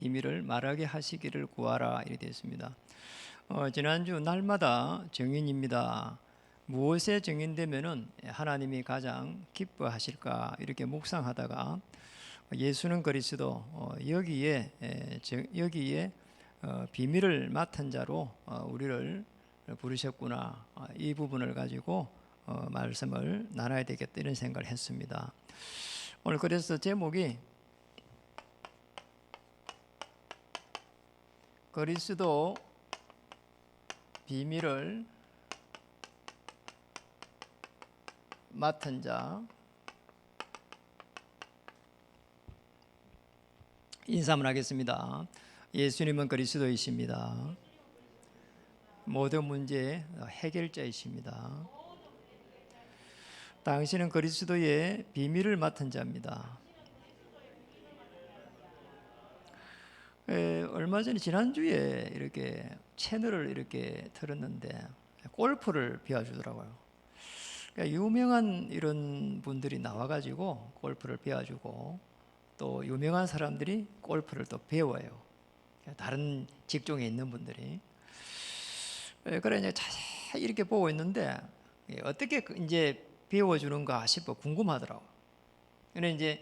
비밀을 말하게 하시기를 구하라 이렇게 되어 있습니다. 지난주 날마다 증인입니다. 무엇에 증인되면은 하나님이 가장 기뻐하실까 이렇게 묵상하다가 예수는 그리스도 여기에 비밀을 맡은 자로 우리를 부르셨구나, 이 부분을 가지고 말씀을 나눠야 되겠다 이런 생각을 했습니다. 오늘 그래서 제목이 그리스도 비밀을 맡은 자, 인사를 하겠습니다. 예수님은 그리스도이십니다. 모든 문제의 해결자이십니다. 당신은 그리스도의 비밀을 맡은 자입니다. 얼마 전에 지난주에 이렇게 채널을 이렇게 틀었는데 골프를 배워주더라고요. 그러니까 유명한 이런 분들이 나와가지고 골프를 배워주고 또 유명한 사람들이 골프를 또 배워요. 다른 직종에 있는 분들이. 그래 이제 자세히 이렇게 보고 있는데 어떻게 이제 배워주는가 싶어 궁금하더라고. 그래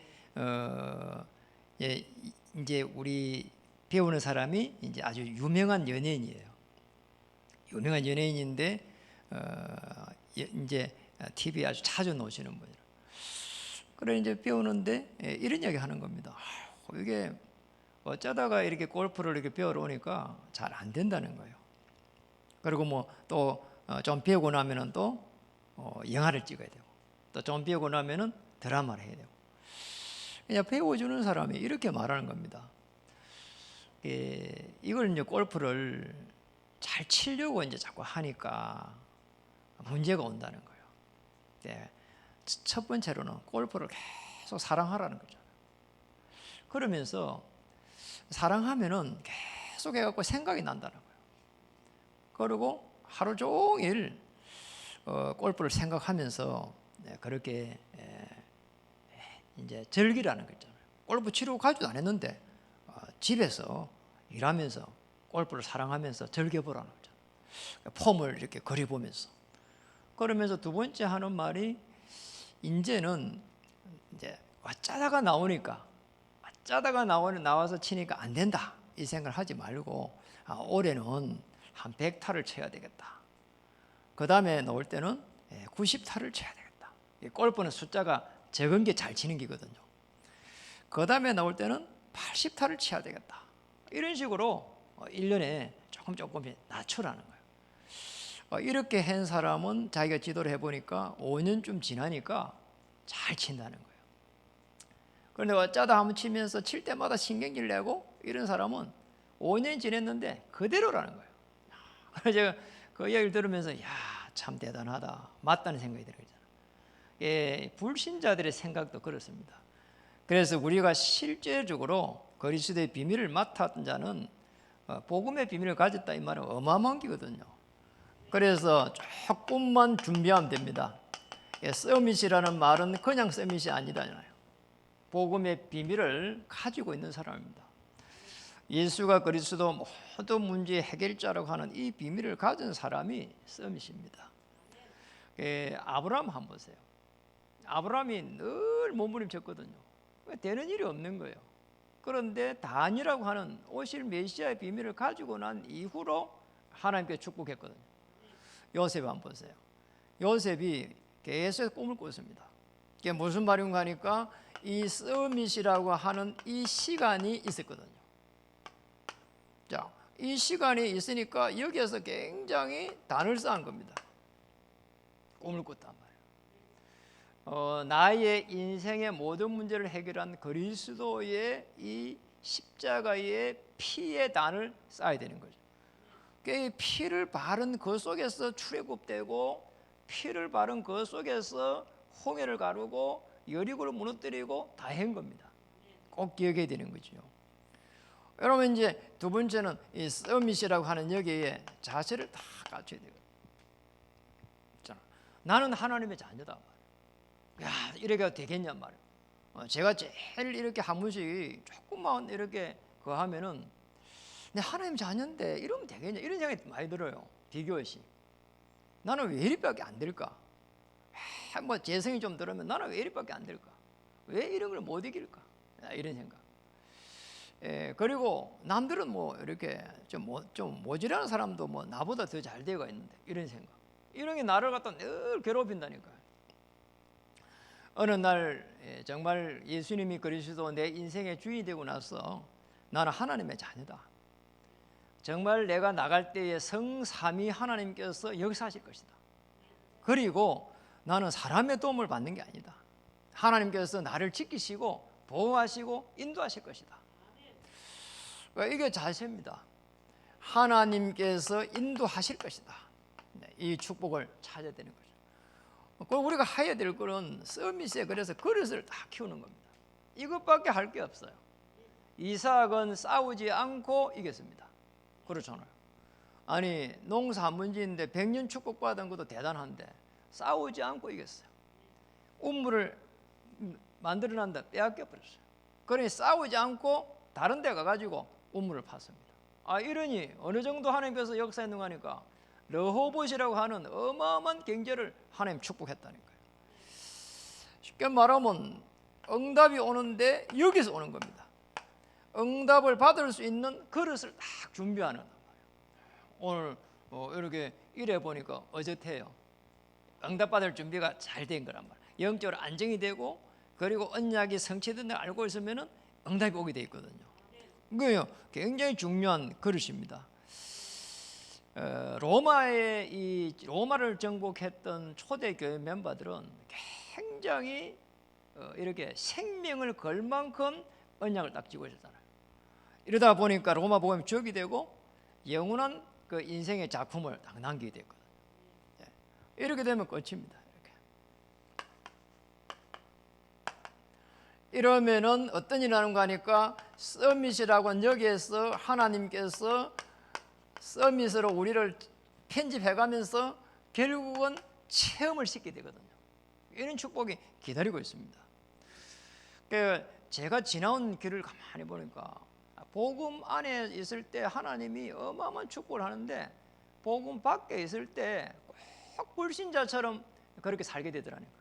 이제 우리 배우는 사람이 이제 아주 유명한 연예인이에요. 유명한 연예인인데 이제 TV에 아주 자주 나오시는 분이에요. 그래 이제 배우는데 이런 이야기 하는 겁니다. 이게 어쩌다가 이렇게 골프를 이렇게 배우러 오니까 잘 안 된다는 거예요. 그리고 뭐 또 좀 배우고 나면은 또 영화를 찍어야 되고 또 좀 배우고 나면은 드라마를 해야 되고. 그냥 배워주는 사람이 이렇게 말하는 겁니다. 이걸 이제 골프를 잘 치려고 이제 자꾸 하니까 문제가 온다는 거예요. 첫 번째로는 골프를 계속 사랑하라는 거죠. 그러면서 사랑하면은 계속 해갖고 생각이 난다는 거예요. 그리고 하루 종일 골프를 생각하면서 그렇게 이제 즐기라는 거잖아요. 골프 치러 가지도 안 했는데 집에서 일하면서 골프를 사랑하면서 즐겨보라는 거죠. 폼을 이렇게 그려보면서. 그러면서 두 번째 하는 말이 이제는 이제 어쩌다가 나와서 치니까 안 된다 이 생각을 하지 말고 올해는 한 100타를 쳐야 되겠다. 그 다음에 나올 때는 90타를 쳐야 되겠다. 골프는 숫자가 적은 게 잘 치는 기거든요. 그 다음에 나올 때는 80타를 쳐야 되겠다. 이런 식으로 1년에 조금 낮추라는 거예요. 이렇게 한 사람은 자기가 지도를 해보니까 5년쯤 지나니까 잘 친다는 거예요. 그런데 어쩌다 한번 치면서 칠 때마다 신경질 내고 이런 사람은 5년 지냈는데 그대로라는 거예요. 그래서 제가 그 이야기를 들으면서 참 대단하다, 맞다는 생각이 들어요. 불신자들의 생각도 그렇습니다. 그래서 우리가 실제적으로 그리스도의 비밀을 맡았던 자는 복음의 비밀을 가졌다 이 말은 어마어마한 거거든요. 그래서 조금만 준비하면 됩니다. 서밋이라는 말은 그냥 서밋이 아니잖아요. 복음의 비밀을 가지고 있는 사람입니다. 예수가 그리스도 모든 문제의 해결자라고 하는 이 비밀을 가진 사람이 서밋입니다. 아브라함 한번 보세요. 아브라함이 늘 몸부림쳤거든요. 되는 일이 없는 거예요. 그런데 다니라고 하는 오실 메시아의 비밀을 가지고 난 이후로 하나님께 축복했거든요. 요셉 한번 보세요. 요셉이 계속 꿈을 꿨습니다. 이게 무슨 말인가 하니까 이 서밋이라고 하는 이 시간이 있었거든요. 자, 이 시간이 있으니까 여기에서 굉장히 단을 쌓은 겁니다. 꿈을 꿨단 말이에요. 나의 인생의 모든 문제를 해결한 그리스도의 이 십자가의 피의 단을 쌓아야 되는 거죠. 피를 바른 그 속에서 출애굽되고 피를 바른 그 속에서 홍해를 가르고 여리고를 무너뜨리고 다 한 겁니다. 꼭 기억해야 되는 거죠. 여러분 이제 두 번째는 이 서밋이라고 하는 여기에 자세를 다 갖춰야 돼요. 자, 나는 하나님의 자녀다. 야, 이렇게 되겠냔 말이에요. 제가 제일 이렇게 한 번씩 조금만 이렇게 거하면은 내 하나님 자녀인데 이러면 되겠냐 이런 생각이 많이 들어요. 비교시 나는 왜 이리밖에 안 될까? 뭐 재성이 좀 들으면 나는 왜 이리밖에 안 될까? 왜 이런 걸 못 이길까? 이런 생각. 그리고 남들은 뭐 이렇게 좀 모질하는 사람도 뭐 나보다 더 잘 되어 있는데 이런 생각. 이런 게 나를 갖다 늘 괴롭힌다니까요. 어느 날 정말 예수님이 그리스도 내 인생의 주인이 되고 나서 나는 하나님의 자녀다. 정말 내가 나갈 때에 성삼위 하나님께서 역사하실 것이다. 그리고 나는 사람의 도움을 받는 게 아니다. 하나님께서 나를 지키시고 보호하시고 인도하실 것이다. 이게 자세입니다. 하나님께서 인도하실 것이다. 이 축복을 찾아야 되는 거죠. 그리고 우리가 해야 될 것은 서밋에 그래서 그릇을 다 키우는 겁니다. 이것밖에 할 게 없어요. 이삭은 싸우지 않고 이겼습니다. 그렇잖아요. 아니 농사 한 문제인데 100년 축복받은 것도 대단한데 싸우지 않고 이겼어요. 우물을 만들어낸다 빼앗겨 버렸어요. 그러니 싸우지 않고 다른 데 가가지고 우물을 팠습니다. 이러니 어느 정도 하나님께서 역사했는가 하니까 르호봇이라고 하는 어마어마한 경제를 하나님 축복했다는 거예요. 쉽게 말하면 응답이 오는데 여기서 오는 겁니다. 응답을 받을 수 있는 그릇을 딱 준비하는 거예요. 오늘 이렇게 이래 보니까 어젓해요. 응답받을 준비가 잘 된 거란 말이에요. 영적으로 안정이 되고 그리고 언약이 성취된 걸 알고 있으면 응답이 오게 돼 있거든요. 그게요 굉장히 중요한 그릇입니다. 로마를 정복했던 초대교회 멤버들은 굉장히 이렇게 생명을 걸 만큼 언약을 딱 쥐고 있었잖아요. 이러다 보니까 로마 복음이 주역이 되고 영원한 그 인생의 작품을 딱 남기게 됐거든요. 이렇게 되면 끝입니다. 이러면은 어떤 일이 나는가 하니까 서밋이라고 하는 여기에서 하나님께서 서밋으로 우리를 편집해가면서 결국은 체험을 시키게 되거든요. 이런 축복이 기다리고 있습니다. 그러니까 제가 지나온 길을 가만히 보니까 복음 안에 있을 때 하나님이 어마어마한 축복을 하는데 복음 밖에 있을 때 꼭 불신자처럼 그렇게 살게 되더라니까요.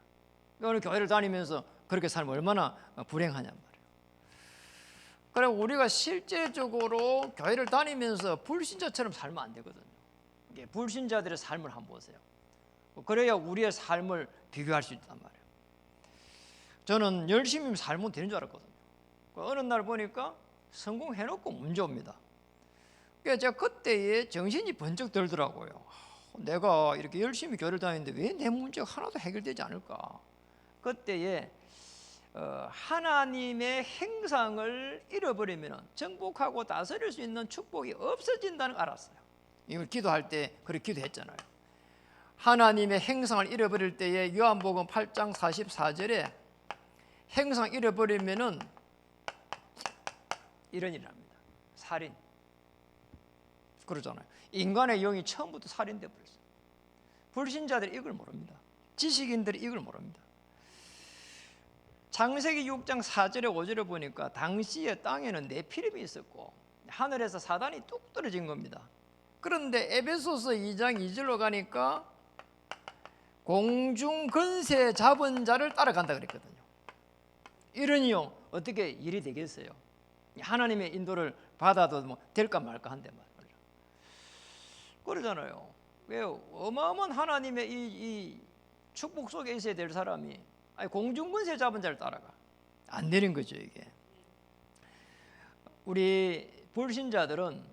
오늘 교회를 다니면서 그렇게 살면 얼마나 불행하냔 말이에요. 그리고 우리가 실제적으로 교회를 다니면서 불신자처럼 살면 안 되거든요. 불신자들의 삶을 한번 보세요. 그래야 우리의 삶을 비교할 수 있단 말이에요. 저는 열심히 살면 되는 줄 알았거든요. 어느 날 보니까 성공해놓고 문제 옵니다. 그래서 제가 그때에 정신이 번쩍 들더라고요. 내가 이렇게 열심히 교회를 다니는데 왜 내 문제가 하나도 해결되지 않을까? 그때에 하나님의 행상을 잃어버리면 정복하고 다스릴 수 있는 축복이 없어진다는 걸 알았어요. 이걸 기도할 때 그렇게 기도했잖아요. 하나님의 행상을 잃어버릴 때에 요한복음 8장 44절에 행상 잃어버리면은 이런 일을 합니다. 살인. 그러잖아요. 인간의 영이 처음부터 살인돼 버렸어요. 불신자들이 이걸 모릅니다. 지식인들이 이걸 모릅니다. 창세기 6장 4절에 5절에 보니까 당시에 땅에는 네피림이 있었고 하늘에서 사단이 뚝 떨어진 겁니다. 그런데 에베소서 2장 2절로 가니까 공중 권세 잡은 자를 따라간다 그랬거든요. 이러니요 어떻게 일이 되겠어요? 하나님의 인도를 받아도 뭐 될까 말까 한데 말이에요. 그러잖아요. 왜 어마어마한 하나님의 이 축복 속에 있어야 될 사람이 공중 권세 잡은 자를 따라가 안 되는 거죠. 이게 우리 불신자들은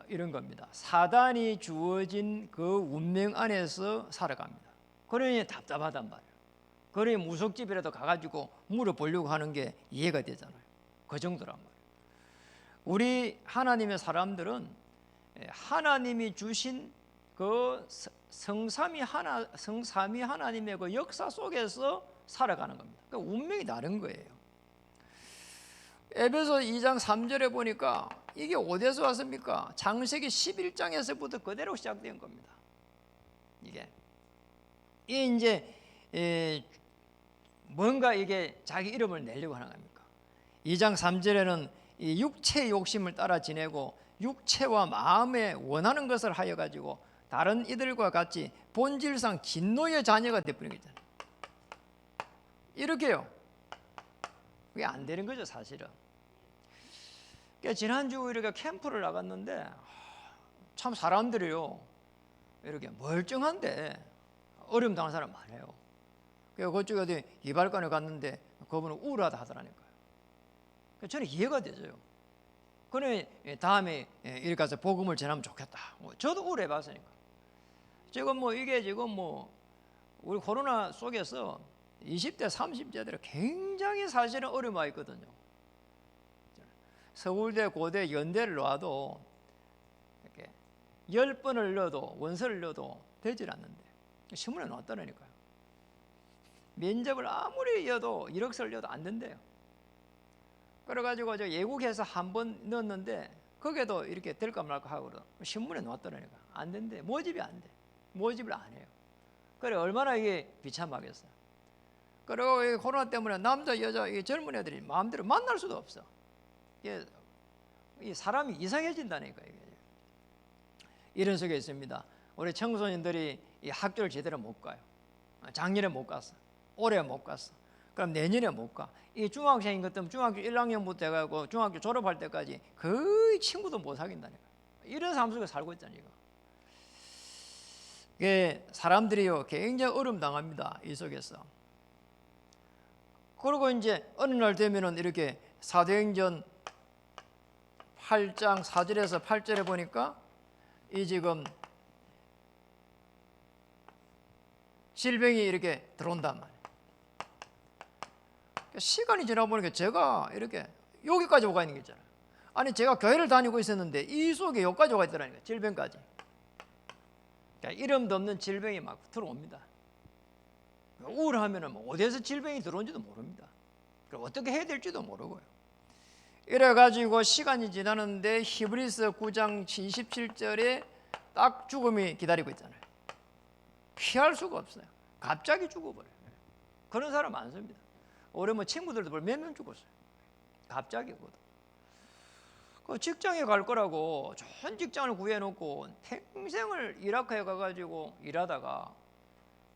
이런 겁니다. 사단이 주어진 그 운명 안에서 살아갑니다. 그러니 답답하단 말이에요. 그러니 무속집이라도 가가지고 물어보려고 하는 게 이해가 되잖아요. 그 정도란 말이에요. 우리 하나님의 사람들은 하나님이 주신 그 성삼위 하나님의 그 역사 속에서 살아가는 겁니다. 그러니까 운명이 다른 거예요. 에베소 2장 3절에 보니까 이게 어디서 왔습니까? 창세기 11장에서부터 그대로 시작된 겁니다. 이게 이제 뭔가 이게 자기 이름을 내려고 하는 겁니까? 2장 3절에는 이 육체의 욕심을 따라 지내고 육체와 마음에 원하는 것을 하여 가지고 다른 이들과 같이 본질상 진노의 자녀가 되버린 거잖아요. 이렇게요. 그게 안 되는 거죠, 사실은. 그러니까 지난주 우리가 캠프를 나갔는데 참 사람들이요, 이렇게 멀쩡한데 어려움 당한 사람 많아요. 그래서 그쪽에 어디 이발관에 갔는데 그분은 우울하다 하더라니까요. 저는 이해가 되죠. 그래 다음에 이렇게 가서 복음을 전하면 좋겠다. 저도 우울해봤으니까. 지금 이게 지금 우리 코로나 속에서 20대 30대들이 굉장히 사실은 어려움 와 있거든요. 서울대, 고대, 연대를 놔도 이렇게 10번을 넣어도 원서를 넣어도 되질 않는데 신문에 나왔다니까요. 면접을 아무리 넣어도 1억서를 넣어도 안 된대요. 그래가지고 저 예국에서 한 번 넣었는데 거기에도 이렇게 될까 말까 하고 신문에 나왔다니까 안 된대. 모집이 안 돼. 모집을 안 해요. 그래 얼마나 이게 비참하겠어요. 그리고 이 코로나 때문에 남자 여자 이 젊은 애들이 마음대로 만날 수도 없어. 이 사람이 이상해진다니까 이게. 이런 속에 있습니다. 우리 청소년들이 이 학교를 제대로 못 가요. 작년에 못 갔어. 올해 못 갔어. 그럼 내년에 못 가. 이 중학생인 것 때문에 중학교 1학년부터 해가지고 중학교 졸업할 때까지 거의 친구도 못 사귄다니까. 이런 삶 속에 살고 있잖아요. 이게 사람들이요 굉장히 어려움 당합니다. 이 속에서. 그리고 이제 어느 날 되면은 이렇게 사도행전 8장 4절에서 8절에 보니까 이 지금 질병이 이렇게 들어온단 말이에요. 시간이 지나보니까 제가 이렇게 여기까지 오가 있는 게 있잖아요. 아니 제가 교회를 다니고 있었는데 이 속에 여기까지 오가 있더라니까. 질병까지. 그러니까 이름도 없는 질병이 막 들어옵니다. 우울하면 어디에서 질병이 들어온지도 모릅니다. 어떻게 해야 될지도 모르고요. 이래가지고 시간이 지나는데 히브리서 9장 27절에 딱 죽음이 기다리고 있잖아요. 피할 수가 없어요. 갑자기 죽어버려요. 그런 사람 많습니다. 올해 친구들도 몇 명 죽었어요. 갑자기 그 직장에 갈 거라고 좋은 직장을 구해놓고 평생을 이라크에 가가지고 일하다가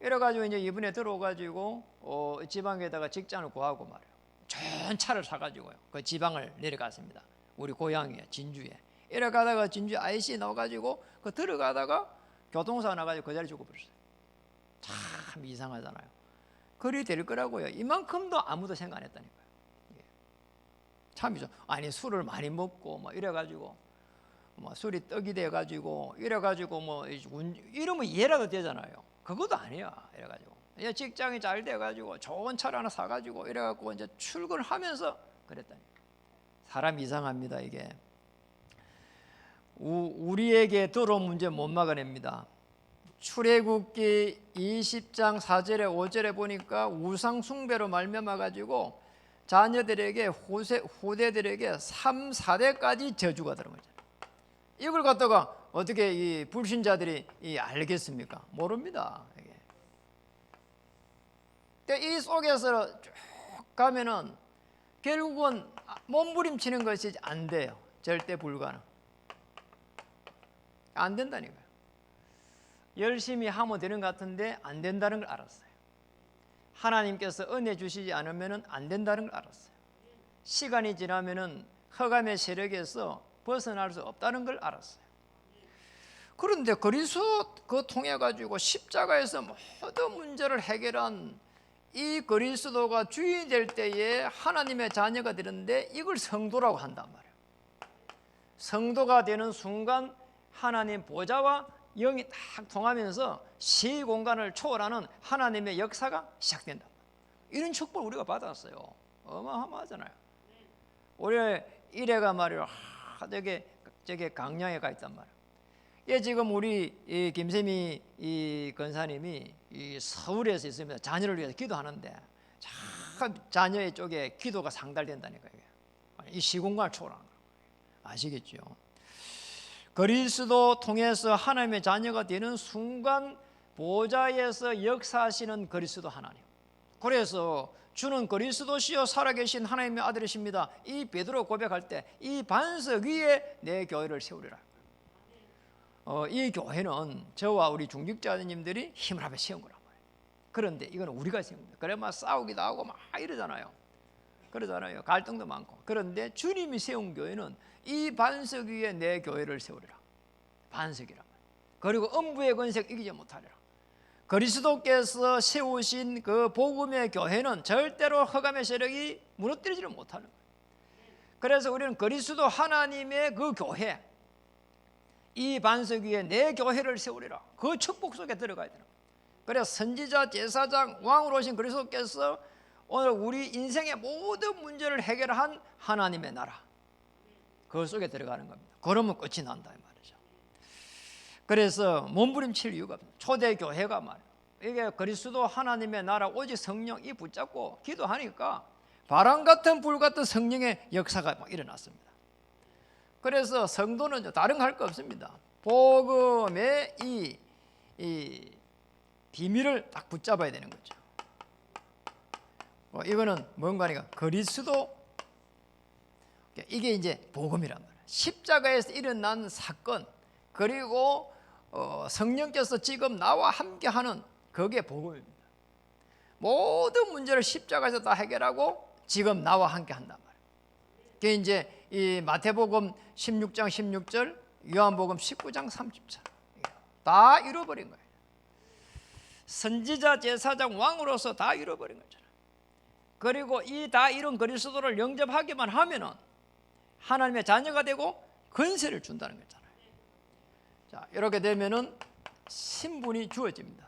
이래가지고 이제 이번에 들어가지고 지방에다가 직장을 구하고 말이에요. 좋은 차를 사가지고요. 그 지방을 내려갔습니다. 우리 고향이에요, 진주에. 이래가다가 진주 IC 나와가지고 그 들어가다가 교통사고 나가지고 그 자리에 죽어버렸어요. 참 이상하잖아요. 그리 될 거라고요. 이만큼도 아무도 생각 안 했다니까요. 참이죠. 아니 술을 많이 먹고 이래가지고 술이 떡이 돼가지고 이래가지고 이러면 이해라도 되잖아요. 그것도 아니야. 이래가지고 직장이 잘 돼가지고 좋은 차를 하나 사가지고 이래갖고 이제 출근을 하면서 그랬다니. 사람 이상합니다 이게. 우리에게 들어온 문제 못 막아냅니다. 출애굽기 20장 4절에 5절에 보니까 우상 숭배로 말미암아 가지고 자녀들에게 후대들에게 3, 4대까지 저주가 들어온 거죠. 이걸 갖다가 어떻게 이 불신자들이 알겠습니까? 모릅니다. 이 속에서 쭉 가면은 결국은 몸부림치는 것이 안 돼요. 절대 불가능. 안 된다니까요. 열심히 하면 되는 것 같은데 안 된다는 걸 알았어요. 하나님께서 은혜 주시지 않으면 안 된다는 걸 알았어요. 시간이 지나면 흑암의 세력에서 벗어날 수 없다는 걸 알았어요. 그런데 그리스도 그 통해 가지고 십자가에서 모든 문제를 해결한 이 그리스도가 주인이 될 때에 하나님의 자녀가 되는데 이걸 성도라고 한단 말이에요. 성도가 되는 순간 하나님 보좌와 영이 딱 통하면서 시공간을 초월하는 하나님의 역사가 시작된다. 이런 축복을 우리가 받았어요. 어마어마하잖아요. 올해 1회가 말이에요. 저게 강량에 가 있단 말이에요. 예, 지금 우리 이 김세미 이 권사님이 이 서울에서 있습니다. 자녀를 위해서 기도하는데 참 자녀의 쪽에 기도가 상달된다니까요. 이 시공간을 초월하는 거예요. 아시겠죠? 그리스도 통해서 하나님의 자녀가 되는 순간 보좌에서 역사하시는 그리스도 하나님. 그래서 주는 그리스도시요 살아계신 하나님의 아들이십니다. 이 베드로 고백할 때 이 반석 위에 내 교회를 세우리라. 이 교회는 저와 우리 중직자님들이 힘을 합해 세운 거란 말이에요. 그런데 이건 우리가 세운 거예요. 그래 막 싸우기도 하고 막 이러잖아요. 그러잖아요. 갈등도 많고. 그런데 주님이 세운 교회는 이 반석 위에 내 교회를 세우리라. 반석이란 말이에요. 그리고 음부의 권세 이기지 못하리라. 그리스도께서 세우신 그 복음의 교회는 절대로 흑암의 세력이 무너뜨리지를 못하는 거예요. 그래서 우리는 그리스도 하나님의 그 교회, 이 반석 위에 내 교회를 세우리라. 그 축복 속에 들어가야 되는 거예요. 그래서 선지자, 제사장, 왕으로 오신 그리스도께서 오늘 우리 인생의 모든 문제를 해결한 하나님의 나라, 그 속에 들어가는 겁니다. 그러면 끝이 난다 이 말이죠. 그래서 몸부림칠 이유가 없습니다. 초대교회가 말이에요. 이게 그리스도 하나님의 나라 오직 성령이 붙잡고 기도하니까 바람 같은 불 같은 성령의 역사가 막 일어났습니다. 그래서 성도는 다른 거 할 거 없습니다. 복음의 이 비밀을 딱 붙잡아야 되는 거죠. 이거는 뭔가 하니까 그리스도, 이게 이제 복음이란 말이에요. 십자가에서 일어난 사건, 그리고 성령께서 지금 나와 함께하는 그게 복음입니다. 모든 문제를 십자가에서 다 해결하고 지금 나와 함께한단 말이에요. 그게 이제 이 마태복음 16장 16절, 요한복음 19장 30절 다 잃어버린 거예요. 선지자, 제사장, 왕으로서 다 잃어버린 거잖아요. 그리고 이 다 이룬 그리스도를 영접하기만 하면은 하나님의 자녀가 되고 권세를 준다는 거잖아요. 자, 이렇게 되면은 신분이 주어집니다.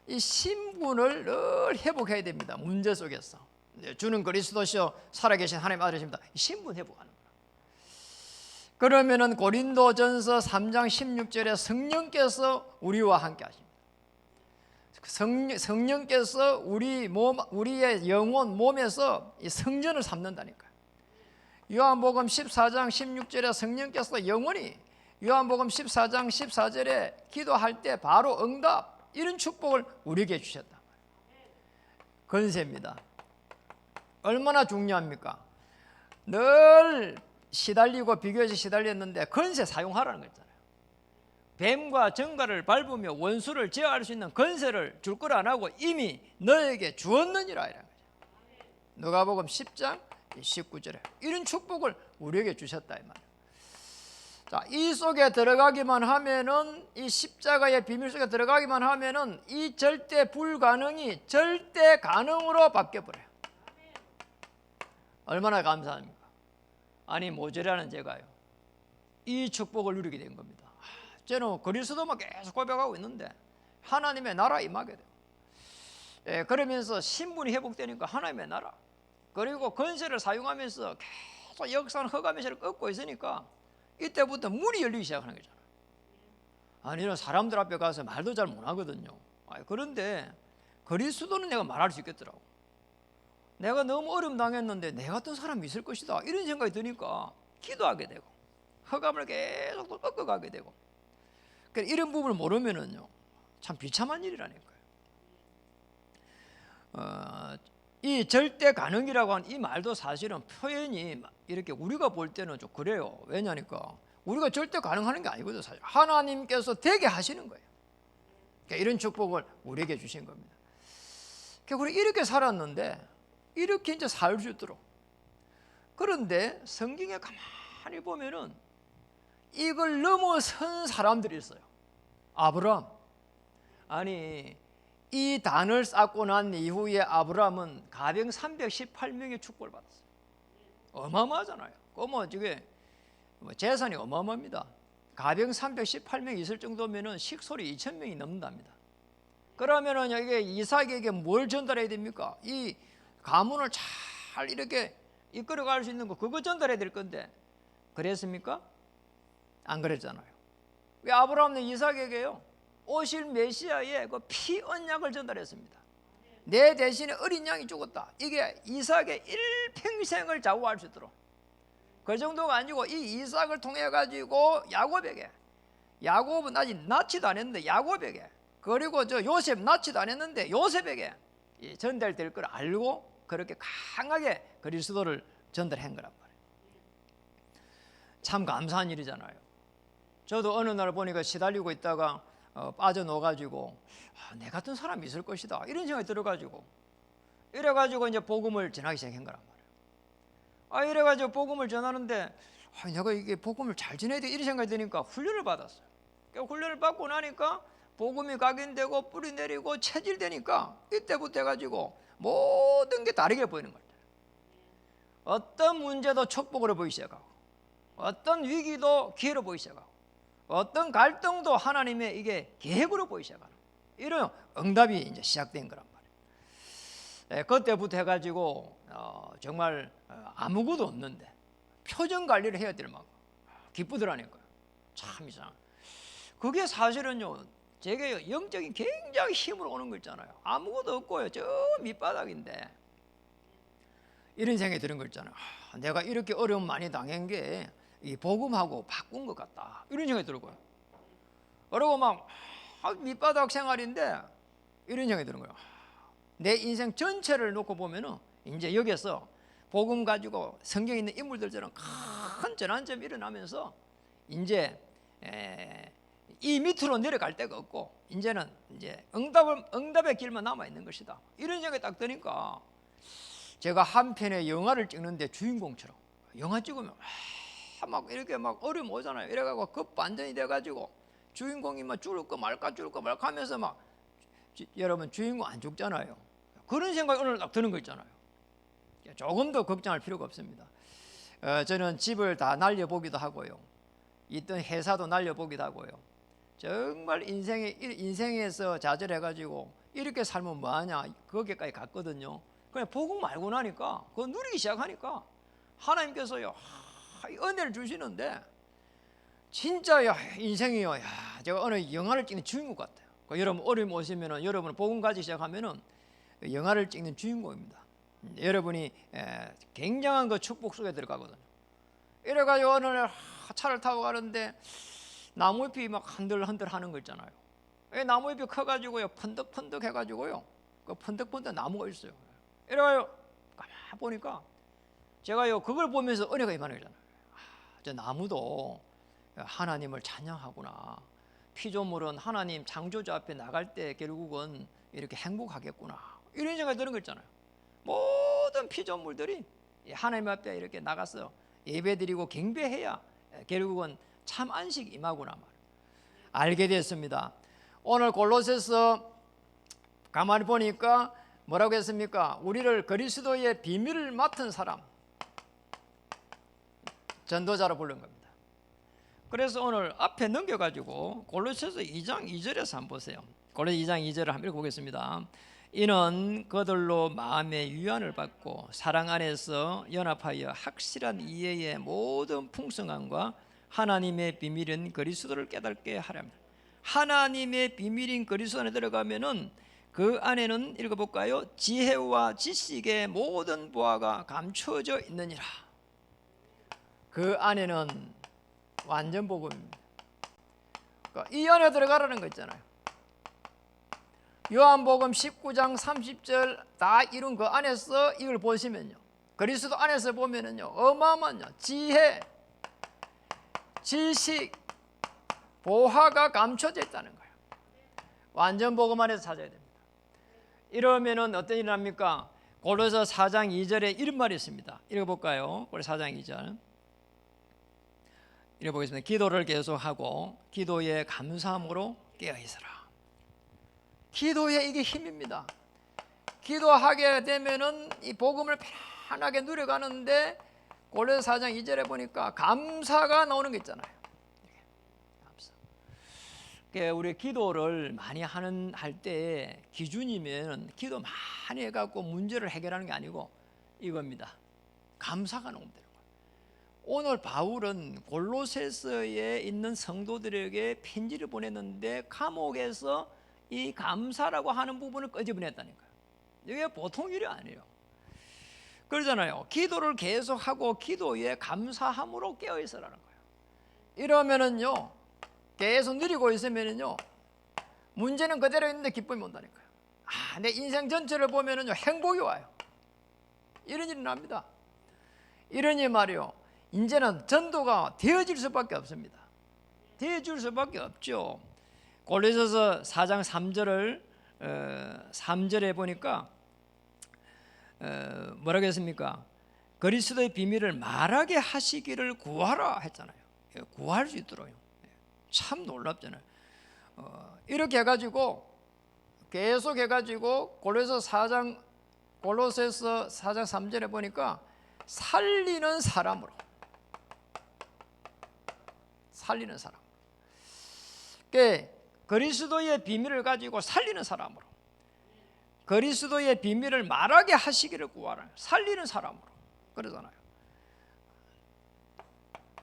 이 신분을 늘 회복해야 됩니다. 문제 속에서. 주는 그리스도시요 살아계신 하나님의 아들이십니다. 신분 회복하는 거예요. 그러면은 고린도전서 3장 16절에 성령께서 우리와 함께 하십니다. 성령께서 우리의 영혼, 몸에서 이 성전을 삼는다니까요. 요한복음 14장 16절에 성령께서 영원히, 요한복음 14장 14절에 기도할 때 바로 응답, 이런 축복을 우리에게 주셨다. 권세입니다. 얼마나 중요합니까? 늘 시달리고 비교해서 시달렸는데 권세 사용하라는 거잖아요. 뱀과 정갈을 밟으며 원수를 제어할 수 있는 권세를 줄 걸 안 하고 이미 너에게 주었느니라 이라는 거죠. 누가복음 10장 19절에 이런 축복을 우리에게 주셨다 이 말이에요. 자, 이 속에 들어가기만 하면은, 이 십자가의 비밀 속에 들어가기만 하면은 이 절대 불가능이 절대 가능으로 바뀌어 버려요. 얼마나 감사합니까? 아니 모자라는 제가요, 이 축복을 누리게 된 겁니다. 저는 그리스도만 계속 고백하고 있는데 하나님의 나라 임하게 돼요. 그러면서 신분이 회복되니까 하나님의 나라, 그리고 권세를 사용하면서 계속 역사는 흑암의 세를 꺾고 있으니까 이때부터 문이 열리기 시작하는 거잖아요. 아니 저는 사람들 앞에 가서 말도 잘 못하거든요. 그런데 그리스도는 내가 말할 수 있겠더라고. 내가 너무 어려움 당했는데 내 같은 사람이 있을 것이다, 이런 생각이 드니까 기도하게 되고 흑암을 계속 꺾어가게 되고. 그러니까 이런 부분을 모르면은요 참 비참한 일이라니까요. 이 절대 가능이라고 하는 이 말도 사실은 표현이 이렇게 우리가 볼 때는 좀 그래요. 왜냐니까 우리가 절대 가능하는 게 아니거든요. 사실 하나님께서 되게 하시는 거예요. 그러니까 이런 축복을 우리에게 주신 겁니다. 그러니까 우리 이렇게 살았는데 이렇게 이제 살 수 있도록. 그런데 성경에 가만히 보면은 이걸 넘어선 사람들이 있어요. 아브라함. 아니 이 단을 쌓고 난 이후에 아브라함은 가병 318명의 축복을 받았어요. 어마어마하잖아요. 이게 재산이 어마어마합니다. 가병 318명이 있을 정도면은 식솔이 2000명이 넘는답니다. 그러면은 이게 이삭에게 뭘 전달해야 됩니까? 이 가문을 잘 이렇게 이끌어갈 수 있는 거, 그거 전달해야 될 건데 그랬습니까? 안 그랬잖아요. 왜 아브라함은 이삭에게요 오실 메시아의 그 피 언약을 전달했습니다. 내 대신에 어린 양이 죽었다. 이게 이삭의 일평생을 좌우할 수 있도록. 그 정도가 아니고 이 이삭을 통해 가지고 야곱은 아직 낳지도 않았는데 야곱에게, 그리고 저 요셉 낳지도 않았는데 요셉에게 전달될 걸 알고 그렇게 강하게 그리스도를 전달한 거란 말이에요. 참 감사한 일이잖아요. 저도 어느 날 보니까 시달리고 있다가 빠져놓아가지고 내 같은 사람이 있을 것이다 이런 생각이 들어가지고 이래가지고 이제 복음을 전하기 시작한 거란 말이에요. 이래가지고 복음을 전하는데 내가 이게 복음을 잘 전해야 돼 이런 생각이 드니까 훈련을 받았어요. 훈련을 받고 나니까 복음이 각인되고 뿌리 내리고 체질되니까 이때부터 해가지고 모든 게 다르게 보이는 거예요. 어떤 문제도 축복으로 보이기 시작하고 어떤 위기도 기회로 보이기 시작하고 어떤 갈등도 하나님의 이게 계획으로 보이기 시작하는 이런 응답이 이제 시작된 거란 말이에요. 그때부터 해가지고 정말 아무것도 없는데 표정 관리를 해야 될 만큼 기쁘더라니까요. 참 이상. 그게 사실은요 제게 영적인 굉장히 힘으로 오는 거 있잖아요. 아무것도 없고요 저 밑바닥인데 이런 생각이 드는 거 있잖아요. 내가 이렇게 어려움 많이 당한 게 이 복음하고 바꾼 것 같다 이런 생각이 들고요. 그러고 막 밑바닥 생활인데 이런 생각이 드는 거예요. 내 인생 전체를 놓고 보면은 이제 여기서 복음 가지고 성경에 있는 인물들처럼 큰 전환점이 일어나면서 이제 이 밑으로 내려갈 데가 없고 이제는 이제 응답의 길만 남아 있는 것이다 이런 생각이 딱 드니까 제가 한 편의 영화를 찍는데 주인공처럼 영화 찍으면 막 이렇게 막 어려움 오잖아요. 이래가지고 급반전이 돼가지고 주인공이 막 죽을까 말까 하면서 막 여러분 주인공 안 죽잖아요. 그런 생각이 오늘 딱 드는 거 있잖아요. 조금 더 걱정할 필요가 없습니다. 저는 집을 다 날려보기도 하고요. 있던 회사도 날려보기도 하고요. 정말 인생에서 좌절해가지고 이렇게 살면 뭐하냐 거기까지 갔거든요. 그냥 복음 알고 나니까 그거 누리기 시작하니까 하나님께서요 은혜를 주시는데 진짜 인생이요 제가 어느 영화를 찍는 주인공 같아요. 여러분 어려움 오시면은 여러분 복음 가지기 시작하면은 영화를 찍는 주인공입니다. 여러분이 굉장한 그 축복 속에 들어가거든요. 이래가지고 어느 날 차를 타고 가는데 나무잎이 막 흔들흔들 하는 거 있잖아요. 나무잎이 커가지고요 펀득펀득 해가지고요 그 펀득펀득 나무가 있어요. 이래가지고 가만 보니까 제가요 그걸 보면서 은혜가 임하는 거잖아요. 저 나무도 하나님을 찬양하구나. 피조물은 하나님 창조주 앞에 나갈 때 결국은 이렇게 행복하겠구나. 이런 생각이 드는 거 있잖아요. 모든 피조물들이 하나님 앞에 이렇게 나가서 예배드리고 경배해야 결국은 참 안식이 임하구나 말 알게 됐습니다. 오늘 골로새서 가만히 보니까 뭐라고 했습니까? 우리를 그리스도의 비밀을 맡은 사람 전도자로 부른 겁니다. 그래서 오늘 앞에 넘겨가지고 골로새서 2장 2절에서 한번 보세요. 골로새 2장 2절을 한번 읽어보겠습니다. 이는 그들로 마음의 유안을 받고 사랑 안에서 연합하여 확실한 이해의 모든 풍성함과 하나님의 비밀인 그리스도를 깨닫게 하렵니다. 하나님의 비밀인 그리스도 안에 들어가면은 그 안에는 읽어볼까요? 지혜와 지식의 모든 보화가 감추어져 있느니라. 그 안에는 완전 복음입니다. 그러니까 이 안에 들어가라는 거 있잖아요. 요한복음 19장 30절 다 이룬 그 안에서 이걸 보시면요 그리스도 안에서 보면은요 어마어마한 지혜, 지식, 보화가 감춰져 있다는 거예요. 완전 복음 안에서 찾아야 됩니다. 이러면은 어떤 일이 납니까? 골로새 4장 2절에 이런 말이 있습니다. 읽어볼까요? 골로새 4장 2절 읽어보겠습니다. 기도를 계속하고 기도에 감사함으로 깨어있으라. 기도에 이게 힘입니다. 기도하게 되면은 이 복음을 편안하게 누려가는데 골로새 4장 2절에 보니까 감사가 나오는 게 있잖아요. 감사. 우리 기도를 많이 할 때 기준이면 기도 많이 해갖고 문제를 해결하는 게 아니고 이겁니다. 감사가 나오면 되는 거예요. 오늘 바울은 골로새서에 있는 성도들에게 편지를 보냈는데 감옥에서 이 감사라고 하는 부분을 끄집어냈다니까요. 이게 보통 일이 아니에요. 그러잖아요. 기도를 계속하고 기도에 감사함으로 깨어있으라는 거예요. 이러면은요 계속 누리고 있으면은요 문제는 그대로 있는데 기쁨이 온다니까요. 내 인생 전체를 보면은요 행복이 와요. 이런 일이 납니다. 이러니 말이요, 이제는 전도가 되어질 수밖에 없습니다. 되어질 수밖에 없죠. 골로새서 4장 3절에 보니까 뭐라고 했습니까? 그리스도의 비밀을 말하게 하시기를 구하라 했잖아요. 구할 수 있도록요. 참 놀랍잖아요. 이렇게 해가지고 계속 해가지고 골로새서 4장 3절에 보니까 살리는 사람으로, 살리는 사람. 그리스도의 비밀을 가지고 살리는 사람으로, 그리스도의 비밀을 말하게 하시기를 구하라. 살리는 사람으로 그러잖아요.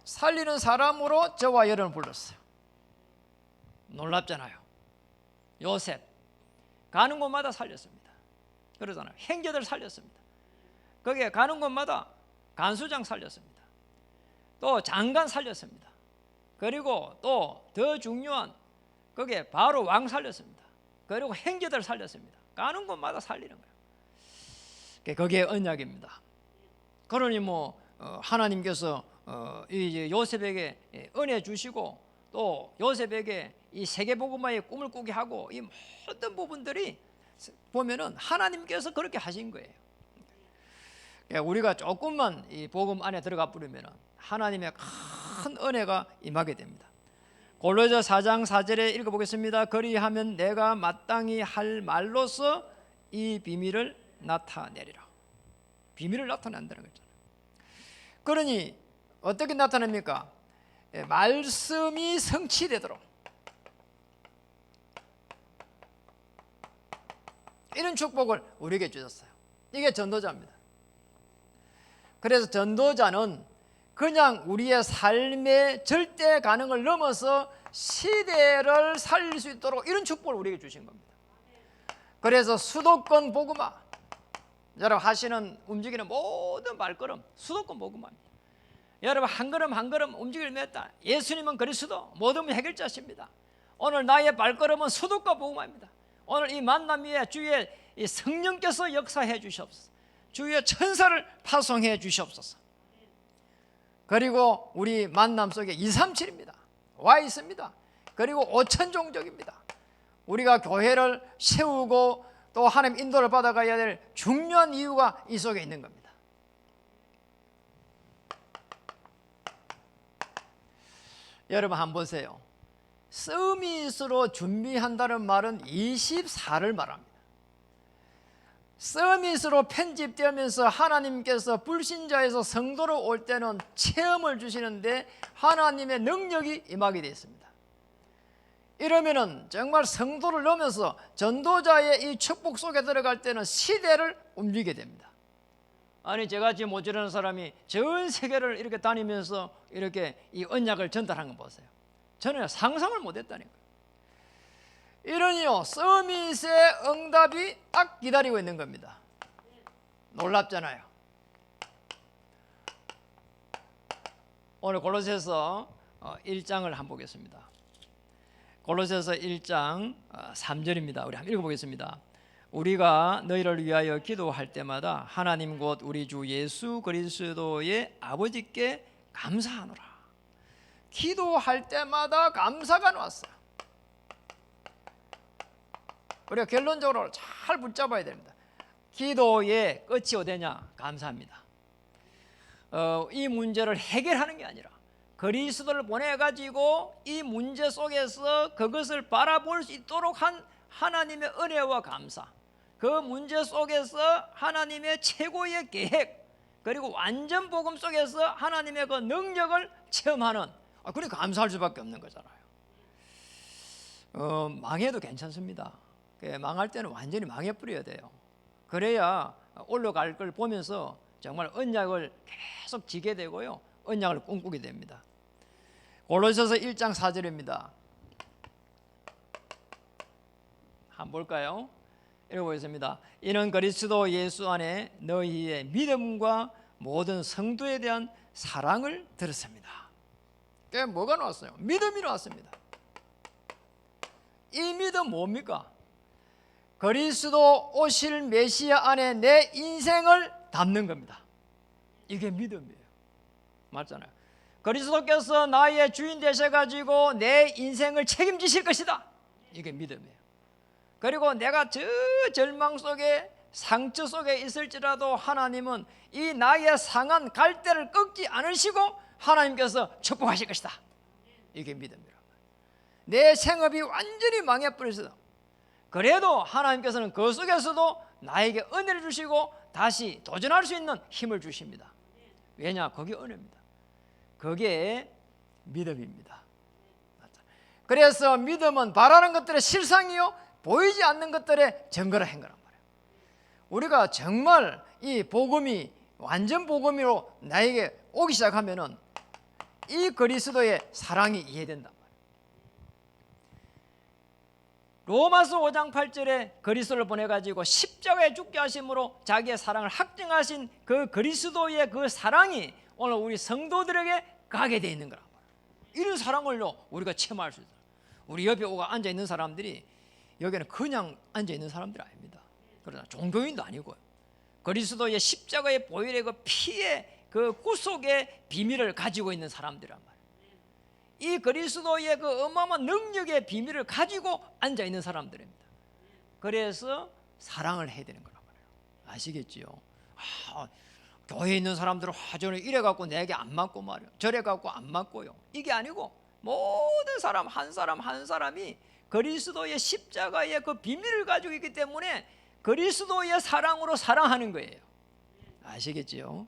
살리는 사람으로 저와 여러분을 불렀어요. 놀랍잖아요. 요셉 가는 곳마다 살렸습니다. 그러잖아요. 형제들 살렸습니다. 거기에 가는 곳마다 간수장 살렸습니다. 또 장관 살렸습니다. 그리고 또 더 중요한 거기에 바로 왕 살렸습니다. 그리고 형제들 살렸습니다. 가는 곳마다 살리는 거예요. 그게 언약입니다. 그러니 하나님께서 이제 요셉에게 은혜 주시고 또 요셉에게 이 세계복음화의 꿈을 꾸게 하고 이 모든 부분들이 보면은 하나님께서 그렇게 하신 거예요. 우리가 조금만 이 복음 안에 들어가 버리면은 하나님의 큰 은혜가 임하게 됩니다. 골로새 4장 4절에 읽어보겠습니다. 그리하면 내가 마땅히 할 말로서 이 비밀을 나타내리라. 비밀을 나타낸다는 거잖아요. 그러니 어떻게 나타냅니까? 말씀이 성취되도록 이런 축복을 우리에게 주셨어요. 이게 전도자입니다. 그래서 전도자는 그냥 우리의 삶의 절대 가능을 넘어서 시대를 살릴 수 있도록 이런 축복을 우리에게 주신 겁니다. 그래서 수도권 복음화, 여러분 하시는 움직이는 모든 발걸음 수도권 복음화입니다. 여러분 한 걸음 한 걸음 움직이를 맺다. 예수님은 그리스도 모든 해결자십니다. 오늘 나의 발걸음은 수도권 복음화입니다. 오늘 이 만남 위에 주의 이 성령께서 역사해 주시옵소서. 주의 천사를 파송해 주시옵소서. 그리고 우리 만남 속에 237입니다. 와 있습니다. 그리고 5천 종족입니다. 우리가 교회를 세우고 또 하나님 인도를 받아가야 될 중요한 이유가 이 속에 있는 겁니다. 여러분 한번 보세요. 서밋으로 준비한다는 말은 24를 말합니다. 서밋으로 편집되면서 하나님께서 불신자에서 성도로 올 때는 체험을 주시는데 하나님의 능력이 임하게 되어 있습니다. 이러면은 정말 성도를 넘어서 전도자의 이 축복 속에 들어갈 때는 시대를 움직이게 됩니다. 아니 제가 지금 모자라는 사람이 전 세계를 이렇게 다니면서 이렇게 이 언약을 전달한 거 보세요. 저는 상상을 못했다니까요. 이러니요 서밋의 응답이 딱 기다리고 있는 겁니다. 놀랍잖아요. 오늘 골로새서 1장을 한번 보겠습니다. 골로새서 1장 3절입니다. 우리 한번 읽어보겠습니다. 우리가 너희를 위하여 기도할 때마다 하나님 곧 우리 주 예수 그리스도의 아버지께 감사하노라. 기도할 때마다 감사가 나왔어요. 우리가 결론적으로 잘 붙잡아야 됩니다. 기도의 끝이 어디냐? 감사합니다. 이 문제를 해결하는 게 아니라 그리스도를 보내가지고 이 문제 속에서 그것을 바라볼 수 있도록 한 하나님의 은혜와 감사, 그 문제 속에서 하나님의 최고의 계획, 그리고 완전 복음 속에서 하나님의 그 능력을 체험하는, 그래 감사할 수밖에 없는 거잖아요. 망해도 괜찮습니다. 망할 때는 완전히 망해버려야 돼요. 그래야 올라갈 걸 보면서 정말 언약을 계속 지게 되고요, 언약을 꿈꾸게 됩니다. 골로새서 1장 4절입니다. 한번 볼까요? 읽어보겠습니다. 이는 그리스도 예수 안에 너희의 믿음과 모든 성도에 대한 사랑을 들었습니다. 그게 뭐가 나왔어요? 믿음이 나왔습니다. 이 믿음 뭡니까? 그리스도 오실 메시아 안에 내 인생을 담는 겁니다. 이게 믿음이에요. 맞잖아요. 그리스도께서 나의 주인 되셔가지고 내 인생을 책임지실 것이다. 이게 믿음이에요. 그리고 내가 저 절망 속에 상처 속에 있을지라도 하나님은 이 나의 상한 갈대를 꺾지 않으시고 하나님께서 축복하실 것이다. 이게 믿음이라고. 내 생업이 완전히 망해버렸어도 그래도 하나님께서는 그 속에서도 나에게 은혜를 주시고 다시 도전할 수 있는 힘을 주십니다. 왜냐? 그게 은혜입니다. 그게 믿음입니다. 그래서 믿음은 바라는 것들의 실상이요 보이지 않는 것들의 증거를 한 거란 말이에요. 우리가 정말 이 복음이 완전 복음으로 나에게 오기 시작하면은 이 그리스도의 사랑이 이해된단 말이에요. 로마서 5장 8절에 그리스도를 보내가지고 십자가에 죽게 하심으로 자기의 사랑을 확증하신 그 그리스도의 그 사랑이 오늘 우리 성도들에게 가게 되어 있는 거란 말이에요. 이런 사랑을요 우리가 체험할 수 있어요. 우리 옆에 오가 앉아 있는 사람들이 여기는 그냥 앉아 있는 사람들이 아닙니다. 그러나 종교인도 아니고요. 그리스도의 십자가의 보혈의 그 피의 그 구속의 비밀을 가지고 있는 사람들이란 말이에요. 이 그리스도의 그 어마어마한 능력의 비밀을 가지고 앉아 있는 사람들입니다. 그래서 사랑을 해야 되는 거란 말이에요. 아시겠지요? 교회에 있는 사람들은 저는 이래 갖고 내게 안 맞고 말이에요. 저래 갖고 안 맞고요. 이게 아니고 모든 사람 한 사람이 그리스도의 십자가의 그 비밀을 가지고 있기 때문에 그리스도의 사랑으로 사랑하는 거예요. 아시겠지요?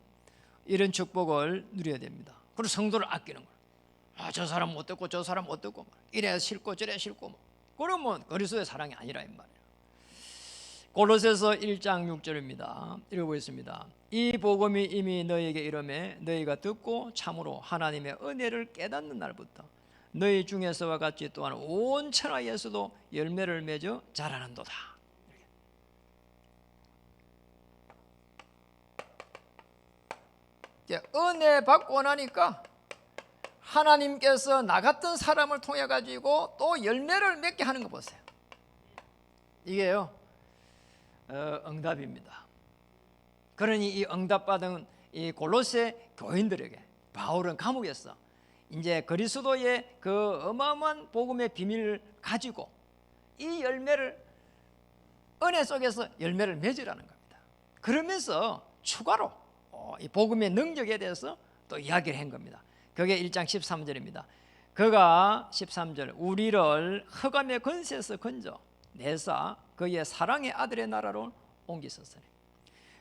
이런 축복을 누려야 됩니다. 그리고 성도를 아끼는 거예요. 저 사람 어떻고 저 사람 어떻고 이래 싫고 저래 싫고 그러면 그리스도의 사랑이 아니라 이 말이에요. 골로새서 1장 6절입니다. 읽어보겠습니다. 이 복음이 이미 너희에게 이르매 너희가 듣고 참으로 하나님의 은혜를 깨닫는 날부터 너희 중에서와 같이 또한 온 천하에서도 열매를 맺어 자라는도다. 은혜 받고 나니까 하나님께서 나 같은 사람을 통해 가지고 또 열매를 맺게 하는 거 보세요. 이게요 응답입니다. 그러니 이 응답받은 이 골로새 교인들에게 바울은 감옥에서 이제 그리스도의 그 어마어마한 복음의 비밀을 가지고 이 열매를 은혜 속에서 열매를 맺으라는 겁니다. 그러면서 추가로 이 복음의 능력에 대해서 또 이야기를 한 겁니다. 그게 1장 13절입니다. 그가 13절 우리를 흑암의 권세에서 건져 내사 그의 사랑의 아들의 나라로 옮기셨으니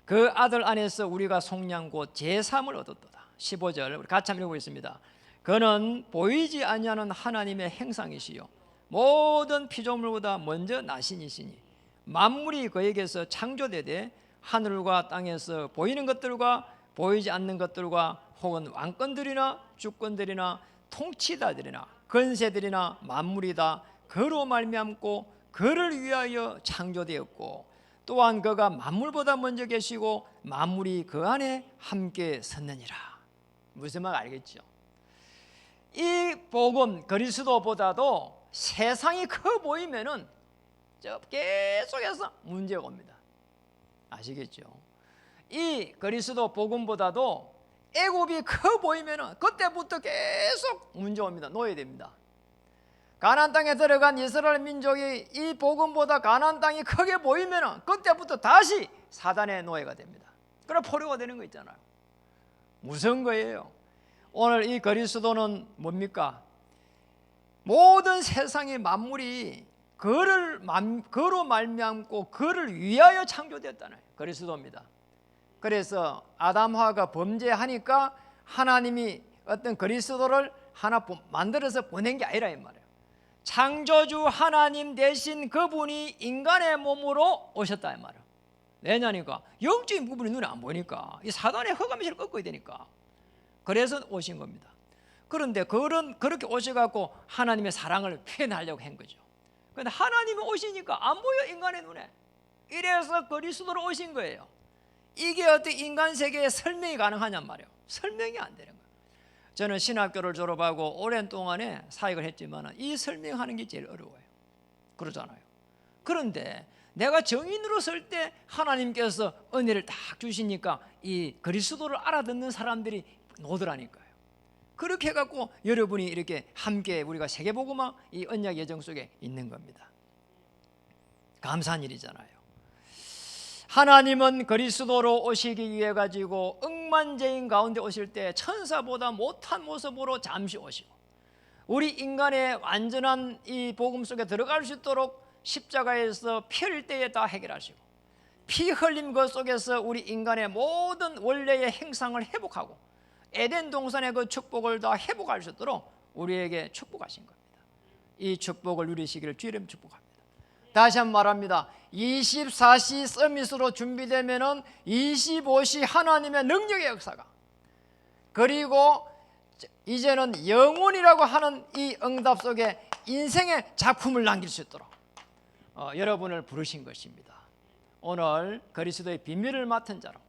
그 아들 안에서 우리가 속량 곧 제3을 얻었도다. 15절 우리 같이 한번 읽어보겠습니다. 그는 보이지 아니하는 하나님의 형상이시요 모든 피조물보다 먼저 나신이시니 만물이 그에게서 창조되되 하늘과 땅에서 보이는 것들과 보이지 않는 것들과 혹은 왕권들이나 주권들이나 통치자들이나 권세들이나 만물이 다 그로 말미암고 그를 위하여 창조되었고 또한 그가 만물보다 먼저 계시고 만물이 그 안에 함께 섰느니라. 무슨 말 알겠죠? 이 복음 그리스도보다도 세상이 커 보이면은 저 계속해서 문제가 옵니다. 아시겠죠? 이 그리스도 복음보다도 애굽이 커 보이면은 그때부터 계속 문제 옵니다. 놓여야 됩니다. 가나안 땅에 들어간 이스라엘 민족이 이 복음보다 가나안 땅이 크게 보이면은 그때부터 다시 사단의 노예가 됩니다. 그래 포로가 되는 거 있잖아요. 무서운 거예요. 오늘 이 그리스도는 뭡니까? 모든 세상의 만물이 그로 말미암고 그를 위하여 창조되었다는 그리스도입니다. 그래서 아담하가 범죄하니까 하나님이 어떤 그리스도를 하나 만들어서 보낸 게 아니라 이 말이에요. 창조주 하나님 대신 그분이 인간의 몸으로 오셨다 이 말이에요. 왜냐니까 영적인 부분이 눈에 안 보이니까 이 사단의 허감실을 꺾어야 되니까 그래서 오신 겁니다. 그런데 그렇게 오셔갖고 하나님의 사랑을 표현하려고 한 거죠. 그런데 하나님이 오시니까 안 보여 인간의 눈에. 이래서 그리스도로 오신 거예요. 이게 어떻게 인간 세계에 설명이 가능하냔 말이에요. 설명이 안 되는 거예요. 저는 신학교를 졸업하고 오랜 동안에 사역을 했지만 이 설명하는 게 제일 어려워요. 그러잖아요. 그런데 내가 정인으로 설 때 하나님께서 은혜를 딱 주시니까 이 그리스도를 알아듣는 사람들이 오더라니까요. 그렇게 해갖고 여러분이 이렇게 함께 우리가 세계복음화 이 언약 예정 속에 있는 겁니다. 감사한 일이잖아요. 하나님은 그리스도로 오시기 위해 가지고 억만제인 가운데 오실 때 천사보다 못한 모습으로 잠시 오시고, 우리 인간의 완전한 이 복음 속에 들어갈 수 있도록 십자가에서 피 흘릴 때에 다 해결하시고, 피 흘린 것 속에서 우리 인간의 모든 원래의 행상을 회복하고 에덴 동산의 그 축복을 다 회복할 수 있도록 우리에게 축복하신 겁니다. 이 축복을 누리시기를 주의 이름 축복합니다. 다시 한번 말합니다. 24시 서밋으로 준비되면은 25시 하나님의 능력의 역사가, 그리고 이제는 영혼이라고 하는 이 응답 속에 인생의 작품을 남길 수 있도록 여러분을 부르신 것입니다. 오늘 그리스도의 비밀을 맡은 자로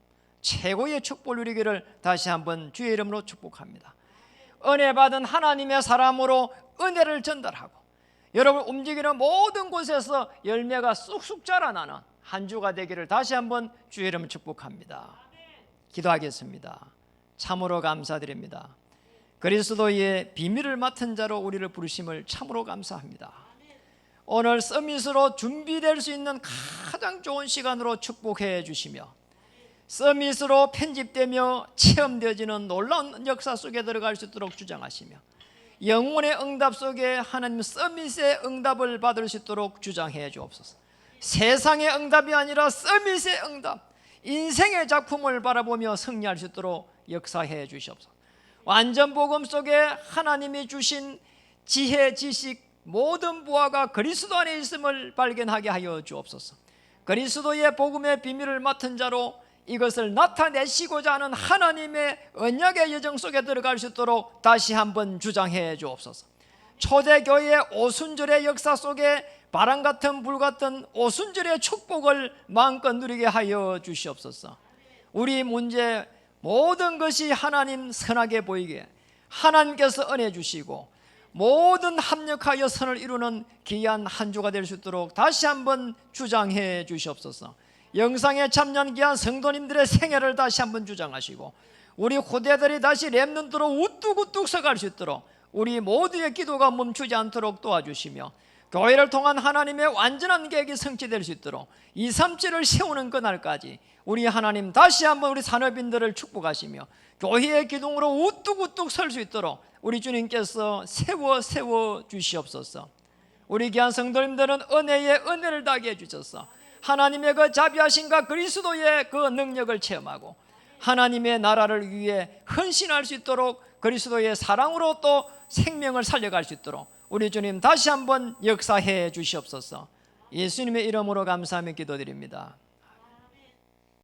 최고의 축복을 누리기를 다시 한번 주의 이름으로 축복합니다. 은혜 받은 하나님의 사람으로 은혜를 전달하고 여러분 움직이는 모든 곳에서 열매가 쑥쑥 자라나는 한 주가 되기를 다시 한번 주의 이름을 축복합니다. 기도하겠습니다. 참으로 감사드립니다. 그리스도의 비밀을 맡은 자로 우리를 부르심을 참으로 감사합니다. 오늘 서밋으로 준비될 수 있는 가장 좋은 시간으로 축복해 주시며, 서밋으로 편집되며 체험되어지는 놀라운 역사 속에 들어갈 수 있도록 주장하시며, 영혼의 응답 속에 하나님 서밋의 응답을 받을 수 있도록 주장해 주옵소서. 세상의 응답이 아니라 서밋의 응답, 인생의 작품을 바라보며 승리할 수 있도록 역사해 주시옵소서. 완전 복음 속에 하나님이 주신 지혜, 지식, 모든 부하가 그리스도 안에 있음을 발견하게 하여 주옵소서. 그리스도의 복음의 비밀을 맡은 자로 이것을 나타내시고자 하는 하나님의 언약의 여정 속에 들어갈 수 있도록 다시 한번 주장해 주옵소서. 초대교회의 오순절의 역사 속에 바람 같은 불 같은 오순절의 축복을 마음껏 누리게 하여 주시옵소서. 우리 문제 모든 것이 하나님 선하게 보이게 하나님께서 은혜 주시고 모든 합력하여 선을 이루는 귀한 한 주가 될 수 있도록 다시 한번 주장해 주시옵소서. 영상에 참여한 귀한 성도님들의 생애를 다시 한번 주장하시고 우리 후대들이 다시 렘넌트로 우뚝우뚝 서갈 수 있도록 우리 모두의 기도가 멈추지 않도록 도와주시며, 교회를 통한 하나님의 완전한 계획이 성취될 수 있도록 237을 세우는 그날까지 우리 하나님 다시 한번 우리 산업인들을 축복하시며 교회의 기둥으로 우뚝우뚝 설 수 있도록 우리 주님께서 세워 주시옵소서. 우리 귀한 성도님들은 은혜에 은혜를 더하게 해주셔서 하나님의 그 자비하심과 그리스도의 그 능력을 체험하고 하나님의 나라를 위해 헌신할 수 있도록 그리스도의 사랑으로 또 생명을 살려갈 수 있도록 우리 주님 다시 한번 역사해 주시옵소서. 예수님의 이름으로 감사하며 기도드립니다.